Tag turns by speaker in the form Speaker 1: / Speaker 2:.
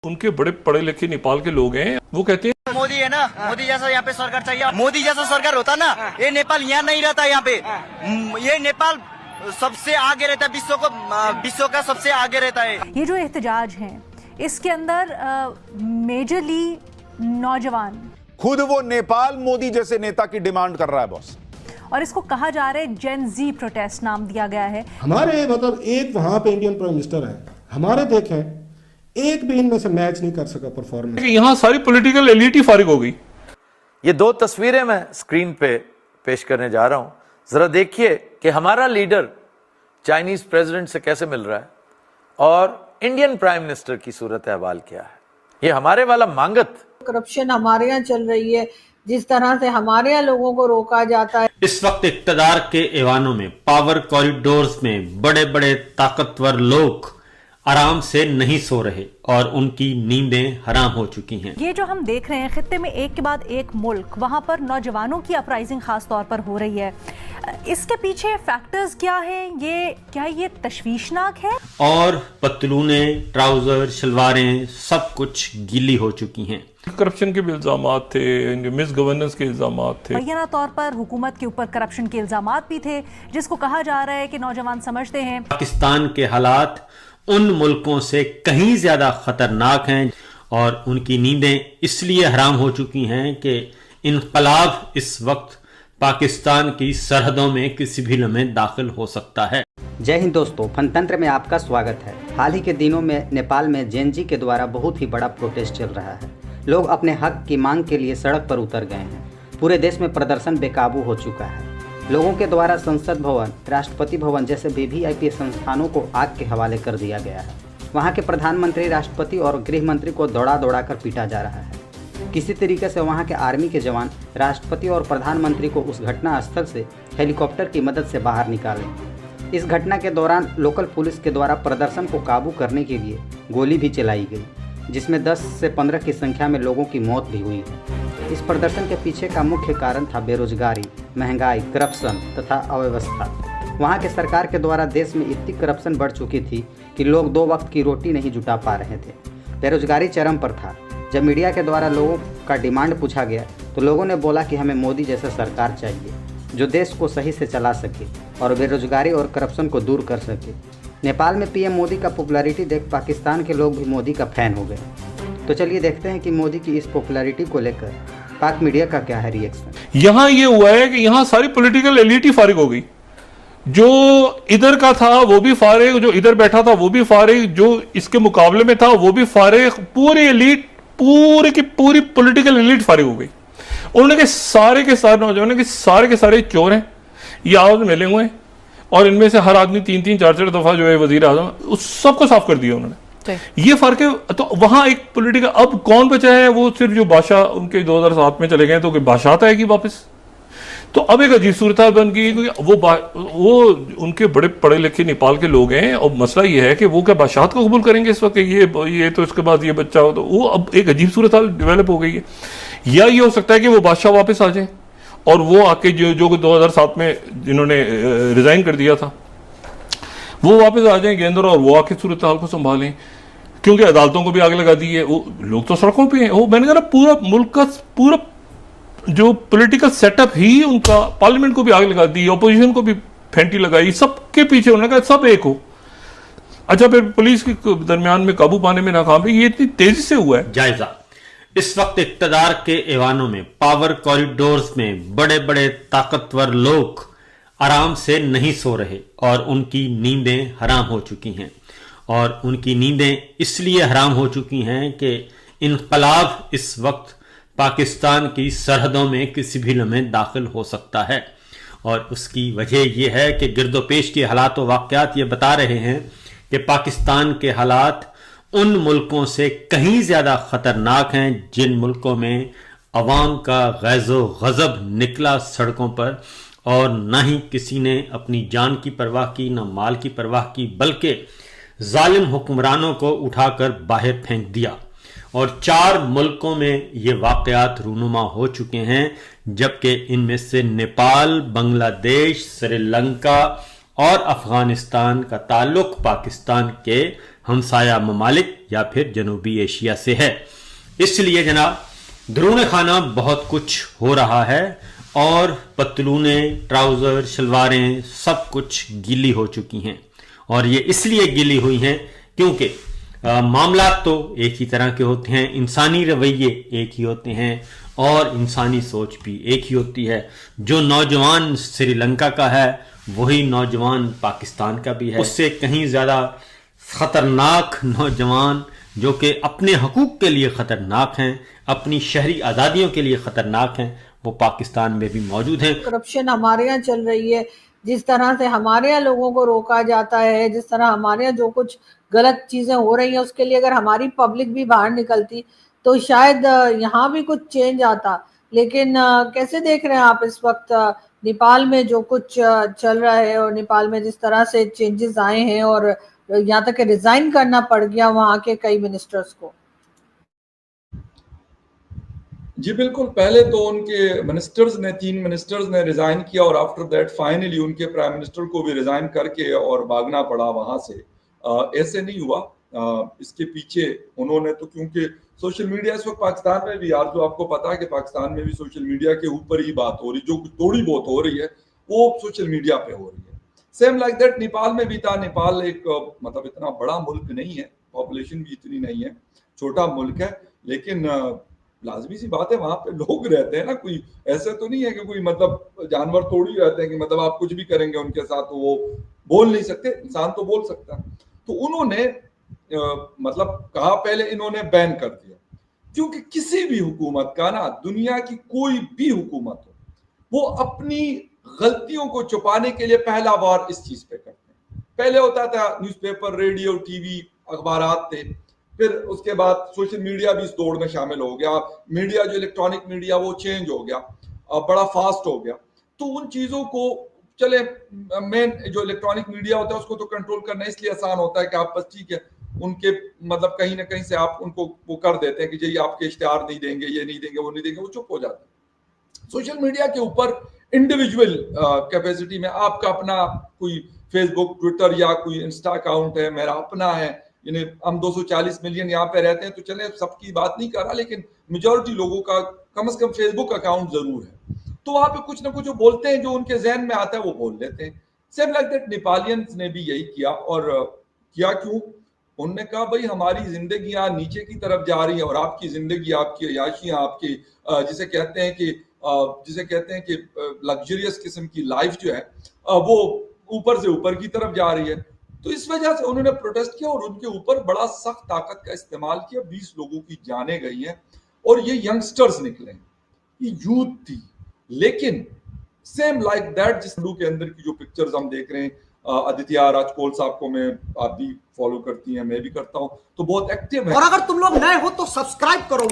Speaker 1: उनके बड़े पढ़े लिखे नेपाल के लोग हैं, वो कहते हैं
Speaker 2: मोदी है ना, मोदी जैसा यहाँ पे सरकार चाहिए। मोदी जैसा सरकार होता ना, ये नेपाल यहाँ नहीं रहता। यहाँ पे ये नेपाल सबसे आगे रहता है, विश्व का सबसे आगे रहता है।
Speaker 3: ये जो एहतजाज है इसके अंदर मेजरली नौजवान,
Speaker 4: खुद वो नेपाल मोदी जैसे नेता की डिमांड कर रहा है बॉस,
Speaker 3: और इसको कहा जा रहा है जेन जी प्रोटेस्ट नाम दिया गया है।
Speaker 5: हमारे मतलब एक वहां पे इंडियन प्राइम मिनिस्टर है, हमारे देखें एक भी इनमें से मैच नहीं कर सका परफॉर्मेंस।
Speaker 1: यहाँ सारी पॉलिटिकल एलिट ही फारिग हो गई।
Speaker 6: ये दो तस्वीरें मैं स्क्रीन पे पेश करने जा रहा हूं, जरा देखिए कि हमारा लीडर चाइनीज प्रेसिडेंट से कैसे मिल रहा है और इंडियन प्राइम मिनिस्टर की सूरत अहवाल क्या है। ये हमारे वाला मांगत
Speaker 7: करप्शन हमारे यहाँ चल रही है, जिस तरह से हमारे यहाँ लोगों को रोका जाता है।
Speaker 8: इस वक्त इक्तदार के ऐवानों में, पावर कॉरिडोर्स में बड़े बड़े ताकतवर लोग आराम से नहीं सो रहे और उनकी नींदें हराम हो चुकी हैं।
Speaker 3: ये जो हम देख रहे हैं खित्ते में एक के बाद एक मुल्क, वहां पर नौजवानों की अपराइजिंग खास तौर पर हो रही है। इसके पीछे फैक्टर्स क्या है? क्या ये तशवीशनाक है? और
Speaker 8: पतलूने, ट्राउजर, शलवारें सब कुछ गीली हो चुकी हैं।
Speaker 1: करप्शन के भी इल्जामात थे, मिस गवर्नेंस के इल्जामात थे,
Speaker 3: मुबैना तौर पर हुकूमत के ऊपर करप्शन के इल्जामात भी थे, जिसको कहा जा रहा है कि नौजवान समझते हैं
Speaker 8: पाकिस्तान के हालात उन मुल्कों से कहीं ज्यादा खतरनाक हैं और उनकी नींदें इसलिए हराम हो चुकी हैं कि इनकलाब इस वक्त पाकिस्तान की सरहदों में किसी भी लम्हे दाखिल हो सकता है।
Speaker 9: जय हिंद दोस्तों, फनतंत्र में आपका स्वागत है। हाल ही के दिनों में नेपाल में जेन जी के द्वारा बहुत ही बड़ा प्रोटेस्ट चल रहा है। लोग अपने हक की मांग के लिए सड़क पर उतर गए हैं। पूरे देश में प्रदर्शन बेकाबू हो चुका है। लोगों के द्वारा संसद भवन, राष्ट्रपति भवन जैसे वीवीआईपी संस्थानों को आग के हवाले कर दिया गया है। वहां के प्रधानमंत्री, राष्ट्रपति और गृह मंत्री को दौड़ा दौड़ा कर पीटा जा रहा है। किसी तरीके से वहां के आर्मी के जवान राष्ट्रपति और प्रधानमंत्री को उस घटना स्थल से हेलीकॉप्टर की मदद से बाहर निकाले। इस घटना के दौरान लोकल पुलिस के द्वारा प्रदर्शन को काबू करने के लिए गोली भी चलाई गई, जिसमें 10 से 15 की संख्या में लोगों की मौत भी हुई है। इस प्रदर्शन के पीछे का मुख्य कारण था बेरोजगारी, महंगाई, करप्शन तथा अव्यवस्था। वहां के सरकार के द्वारा देश में इतनी करप्शन बढ़ चुकी थी कि लोग 2 वक्त की रोटी नहीं जुटा पा रहे थे। बेरोजगारी चरम पर था। जब मीडिया के द्वारा लोगों का डिमांड पूछा गया तो लोगों ने बोला कि हमें मोदी जैसा सरकार चाहिए जो देश को सही से चला सके और बेरोजगारी और करप्शन को दूर कर सके। नेपाल में पीएम मोदी का पॉपुलैरिटी देख पाकिस्तान के लोग भी मोदी का फैन हो गए। तो चलिए देखते हैं कि मोदी की इस पॉपुलैरिटी को लेकर पाक मीडिया का क्या है रिएक्शन।
Speaker 1: यहाँ ये हुआ है कि यहाँ सारी पॉलिटिकल एलिट ही फारिग हो गई। जो इधर का था वो भी फारिग, जो इधर बैठा था वो भी फारिग, जो इसके मुकाबले में था वो भी फारिग। पूरी एलिट, पूरी की पूरी पॉलिटिकल एलिट फारिग हो गई। उन्होंने के सारे नौजवान के सारे चोर हैं, ये आपस में मिले हुए हैं और इनमें से हर आदमी 3-3, 4-4 दफा जो है वजीर आजम, उस सबको साफ कर दिया उन्होंने। ये फर्क है। तो वहां एक पॉलिटिकल, अब कौन बचा है? वो सिर्फ जो बादशाह उनके 2007 में चले गए, तो बादशाह आएगी वापस। तो अब एक अजीब सूरत बन गई, क्योंकि वो उनके बड़े पढ़े लिखे नेपाल के लोग हैं और मसला ये है कि वो क्या बादशाह को कबूल करेंगे इस वक्त? ये तो इसके बाद ये बच्चा हो, तो वो अब एक अजीब सूरत डेवलप हो गई है। या ये हो सकता है कि वो बादशाह वापस आ जाए और वो आके जो 2007 में जिन्होंने रिजाइन कर दिया था वो वापस आ जाएं गेंदर और वो आके सूरत हाल को संभालें, क्योंकि अदालतों को भी आग लगा दी है। वो लोग तो सड़कों पे हैं। वो मैंने कहा पूरा मुल्क का पूरा जो पॉलिटिकल सेटअप ही उनका, पार्लियामेंट को भी आग लगा दी, ऑपोजिशन को भी फेंटी लगाई, सबके पीछे उन्होंने कहा सब एक हो। अच्छा, फिर पुलिस के दरमियान में काबू पाने में नाकाम। ये इतनी तेजी से हुआ है।
Speaker 8: जायजा, इस वक्त इक्तदार के ऐवानों में, पावर कॉरिडोर्स में बड़े बड़े ताकतवर लोग आराम से नहीं सो रहे और उनकी नींदें हराम हो चुकी हैं। और उनकी नींदें इसलिए हराम हो चुकी हैं कि इनकलाब इस वक्त पाकिस्तान की सरहदों में किसी भी लम्हे दाखिल हो सकता है। और उसकी वजह यह है कि गिरदोपेश के हालात व वाक़यात ये बता रहे हैं कि पाकिस्तान के हालात उन मुल्कों से कहीं ज्यादा खतरनाक हैं जिन मुल्कों में अवाम का गैज़ो गज़ब निकला सड़कों पर, और न ही किसी ने अपनी जान की परवाह की, न माल की परवाह की, बल्कि जालिम हुक्मरानों को उठाकर बाहर फेंक दिया। और 4 मुल्कों में ये वाक़यात रूनुमा हो चुके हैं, जबकि इनमें से नेपाल, बांग्लादेश, श्रीलंका और अफगानिस्तान का ताल्लुक पाकिस्तान के हमसाया ममालिक या फिर जनूबी एशिया से है। इसलिए जनाब दरूने खाना बहुत कुछ हो रहा है और पतलूने, ट्राउजर, शलवारें सब कुछ गीली हो चुकी हैं। और ये इसलिए गीली हुई हैं क्योंकि मामला तो एक ही तरह के होते हैं, इंसानी रवैये एक ही होते हैं और इंसानी सोच भी एक ही होती है। जो नौजवान श्रीलंका का है वही नौजवान पाकिस्तान का भी है। उससे कहीं ज्यादा खतरनाक नौजवान जो कि अपने हकूक के लिए खतरनाक हैं, अपनी शहरी आज़ादियों के लिए खतरनाक हैं, वो पाकिस्तान में भी मौजूद हैं।
Speaker 7: करप्शन हमारे यहाँ चल रही है, जिस तरह से हमारे यहाँ लोगों को रोका जाता है, जिस तरह हमारे यहाँ जो कुछ गलत चीजें हो रही हैं उसके लिए अगर हमारी पब्लिक भी बाहर निकलती तो शायद यहाँ भी कुछ चेंज आता। लेकिन कैसे देख रहे हैं आप इस वक्त नेपाल में जो कुछ चल रहा है और नेपाल में जिस तरह से चेंजेस आए हैं और यहाँ तक कि रिजाइन करना पड़ गया वहाँ के कई मिनिस्टर्स को?
Speaker 10: जी बिल्कुल, पहले तो उनके मिनिस्टर्स ने 3 मिनिस्टर्स ने रिजाइन किया और आफ्टर दैट फाइनली उनके प्राइम मिनिस्टर को भी रिजाइन करके और भागना पड़ा वहां से। ऐसे नहीं हुआ, इसके पीछे उन्होंने तो क्योंकि सोशल मीडिया इस वक्त पाकिस्तान में भी, यार जो आपको पता है कि पाकिस्तान में भी सोशल मीडिया के ऊपर ही बात हो रही, जो थोड़ी बहुत हो रही है वो सोशल मीडिया पे हो रही है। सेम लाइक दैट नेपाल में भी था। नेपाल एक मतलब इतना बड़ा मुल्क नहीं है, पॉपुलेशन भी इतनी नहीं है, छोटा मुल्क है, लेकिन लाजमी सी बात है वहां पे लोग रहते हैं ना, कोई ऐसे तो नहीं है कि कोई मतलब जानवर थोड़ी रहते हैं कि मतलब आप कुछ भी करेंगे उनके साथ तो वो बोल नहीं सकते, इंसान तो बोल सकता है। तो उन्होंने मतलब कहा पहले इन्होंने बैन कर दिया, क्योंकि किसी भी हुकूमत का ना, दुनिया की कोई भी हुकूमत हो, वो अपनी गलतियों को छुपाने के लिए पहला वार इस चीज पे करते हैं। पहले होता था न्यूज़पेपर, रेडियो, टीवी, अखबारात थे, फिर उसके बाद सोशल मीडिया भी इस दौड़ में शामिल हो गया। मीडिया जो इलेक्ट्रॉनिक मीडिया वो चेंज हो गया, बड़ा फास्ट हो गया। तो उन चीजों को चले, मेन जो इलेक्ट्रॉनिक मीडिया होता है उसको तो कंट्रोल करना इसलिए आसान होता है कि आप बस ठीक है उनके मतलब कहीं ना कहीं से आप उनको वो कर देते हैं कि जी आपके इश्तिहार नहीं देंगे, ये नहीं देंगे, वो नहीं देंगे, वो चुप हो जाते हैं। सोशल मीडिया के ऊपर इंडिविजुअल कैपेसिटी में आपका अपना कोई फेसबुक, ट्विटर या कोई इंस्टा अकाउंट है, मेरा अपना है, यानी हम 240 मिलियन यहाँ पे रहते हैं तो चले सबकी बात नहीं कर रहा, लेकिन मेजॉरिटी लोगों का कम से कम फेसबुक अकाउंट जरूर है। तो वहां पे कुछ ना कुछ जो बोलते हैं, जो उनके जहन में आता है वो बोल लेते हैं। सेम लाइक दैट नेपालियंस ने भी यही किया। और किया क्यों? उन्होंने कहा भाई हमारी जिंदगियां नीचे की तरफ जा रही है और आपकी जिंदगी, आपकी अयाशियां, आपकी जिसे कहते हैं कि लग्जरियस किस्म की लाइफ जो है वो ऊपर से ऊपर की तरफ जा रही है। तो इस वजह से उन्होंने प्रोटेस्ट किया और उनके ऊपर बड़ा सख्त ताकत का इस्तेमाल किया। 20 लोगों की जानें गई हैं और ये यंगस्टर्स निकले, ये यूथ थी। लेकिन सेम लाइक दैट जिस के अंदर की जो पिक्चर्स हम देख रहे हैं, आदित्य राजकोल साहब को मैं, आप भी फॉलो करती हैं, मैं भी करता हूं, तो बहुत एक्टिव है।
Speaker 11: और अगर तुम लोग नए हो तो सब्सक्राइब करो।